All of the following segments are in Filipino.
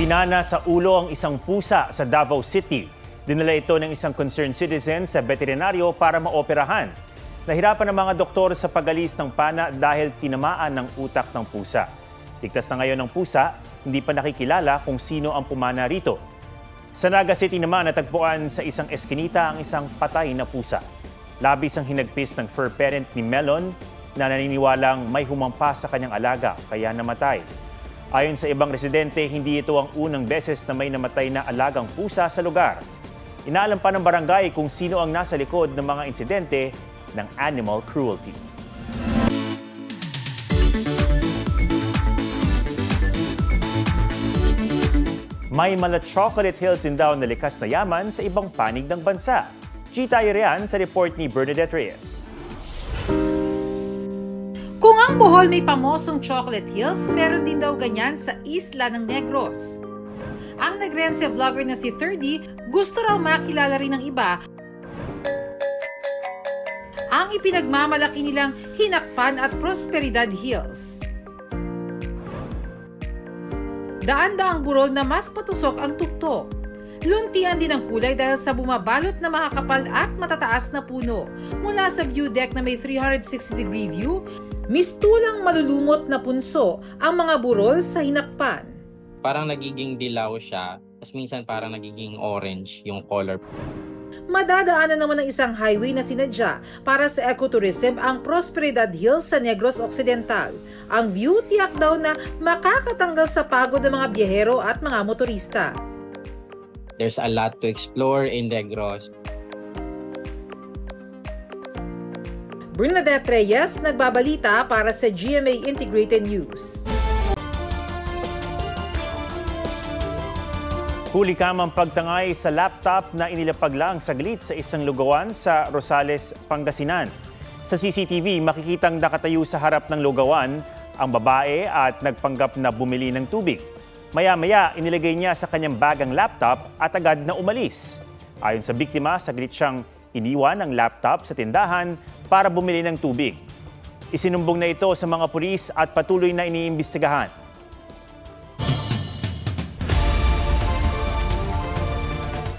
Pinana sa ulo ang isang pusa sa Davao City. Dinala ito ng isang concerned citizen sa veterinaryo para maoperahan. Nahirapan ang mga doktor sa pagalis ng pana dahil tinamaan ng utak ng pusa. Ligtas na ngayon ng pusa, hindi pa nakikilala kung sino ang pumana rito. Sa Naga City naman, natagpuan sa isang eskinita ang isang patay na pusa. Labis ang hinagpis ng fur parent ni Melon na naniniwalang may humampas sa kanyang alaga kaya namatay. Ayon sa ibang residente, hindi ito ang unang beses na may namatay na alagang pusa sa lugar. Inaalam pa ng barangay kung sino ang nasa likod ng mga insidente ng animal cruelty. May mala chocolate hills din daw na likas na yaman sa ibang panig ng bansa. Tayo riyan sa report ni Bernadette Reyes. Kung ang Bohol may pamosong chocolate hills, meron din daw ganyan sa isla ng Negros. Ang Negrense vlogger na si 30 gusto raw makilala rin ng iba ang ipinagmamalaki nilang Hinakpan at Prosperidad Hills. Daan-daang burol na mas patusok ang tuktok. Luntian din ang kulay dahil sa bumabalot na makakapal at matataas na puno. Mula sa view deck na may 360-degree view, mistulang malulumot na punso ang mga burol sa Hinakpan. Parang nagiging dilaw siya, tapos minsan parang nagiging orange yung color. Madadaanan naman ng isang highway na sinadya para sa ecotourism ang Prosperidad Hills sa Negros Occidental. Ang view tiyak daw na makakatanggal sa pagod ng mga biyahero at mga motorista. There's a lot to explore in Negros. Bernadette Reyes, nagbabalita para sa GMA Integrated News. Huli kamang pagtangay sa laptop na inilapag lang saglit sa isang lugawan sa Rosales, Pangasinan. Sa CCTV, makikitang nakatayo sa harap ng lugawan ang babae at nagpanggap na bumili ng tubig. Maya-maya, inilagay niya sa kanyang bag ang laptop at agad na umalis. Ayon sa biktima, saglit siyang iniwan ang laptop sa tindahan para bumili ng tubig. Isinumbong na ito sa mga pulis at patuloy na iniimbestigahan.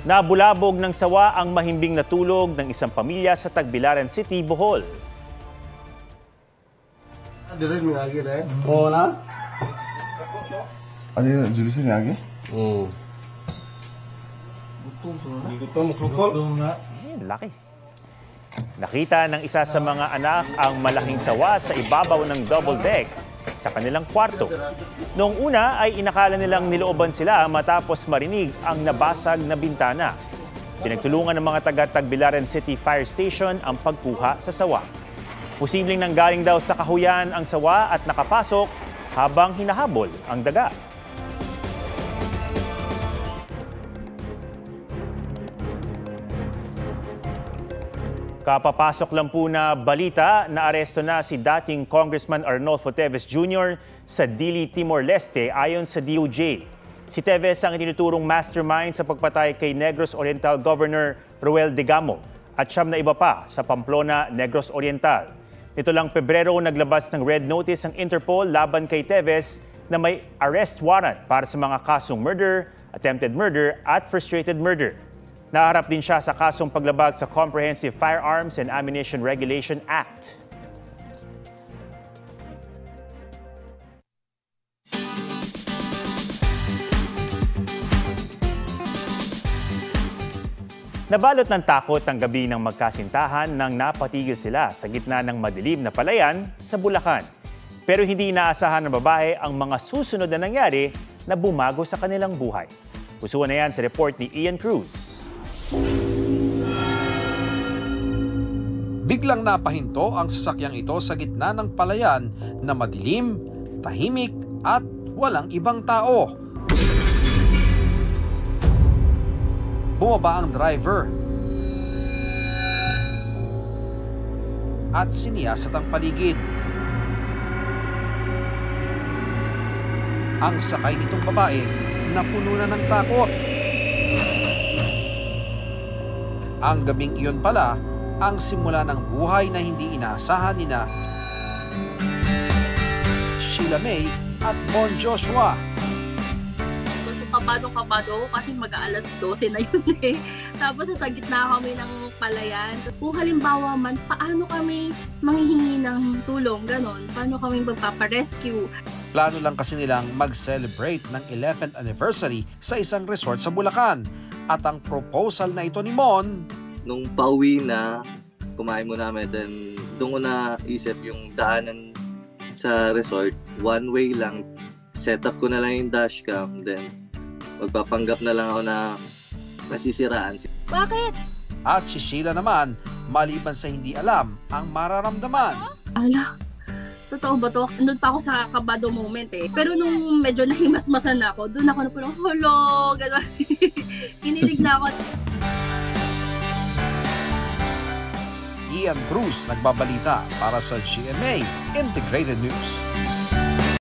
Nabulabog ng sawa ang mahimbing na tulog ng isang pamilya sa Tagbilaran City, Bohol. Oo na? Ano yun? Julius yung yagi? Oo. Gutom na. Laki. Nakita ng isa sa mga anak ang malaking sawa sa ibabaw ng double deck sa kanilang kwarto. Noong una ay inakala nilang nilooban sila matapos marinig ang nabasag na bintana. Pinagtulungan ng mga taga-Tagbilaran City Fire Station ang pagkuha sa sawa. Posibleng nanggaling daw sa kahuyan ang sawa at nakapasok habang hinahabol ang daga. Kapapasok lang po na balita na aresto na si dating Congressman Arnolfo Teves Jr. sa Dili, Timor-Leste ayon sa DOJ. Si Teves ang itinuturong mastermind sa pagpatay kay Negros Oriental Governor Roel Digamo at siyam na iba pa sa Pamplona, Negros Oriental. Nito lang Pebrero naglabas ng red notice ang Interpol laban kay Teves na may arrest warrant para sa mga kasong murder, attempted murder at frustrated murder. Naharap din siya sa kasong paglabag sa Comprehensive Firearms and Ammunition Regulation Act. Nabalot ng takot ang gabi ng magkasintahan nang napatigil sila sa gitna ng madilim na palayan sa Bulacan. Pero hindi inaasahan ng babae ang mga susunod na nangyari na bumago sa kanilang buhay. Usuan na yan sa report ni Ian Cruz. Biglang napahinto ang sasakyang ito sa gitna ng palayan na madilim, tahimik at walang ibang tao. Bumaba ang driver at siniyasat ang paligid. Ang sakay nitong babae napuno na ng takot. Ang gabing iyon pala ang simula ng buhay na hindi inaasahan nina Sheila May at Bon Joshua. Gusto pa kabado ako kasi mag-aalas 12 na yun eh. Tapos sa gitna kami ng palayan. Kung halimbawa man, paano kami manghihingi ng tulong, ganon? Paano kami magpaparescue? Plano lang kasi nilang mag-celebrate ng 11th anniversary sa isang resort sa Bulacan. At ang proposal na ito ni Mon, nung pauwi na, kumain muna namin, then doon ko na isip yung daanan sa resort, one way lang. Set up ko na lang yung dashcam, then magpapanggap na lang ako na nasisiraan. Bakit? at si Sheila naman, maliban sa hindi alam ang mararamdaman. Ala, totoo ba to? Doon pa ako sa kabado moment eh. Pero nung medyo nahimasmasan na ako, doon ako na parang, holo, gano'n. Kinilig na ako. Ian Cruz nagbabalita para sa GMA Integrated News.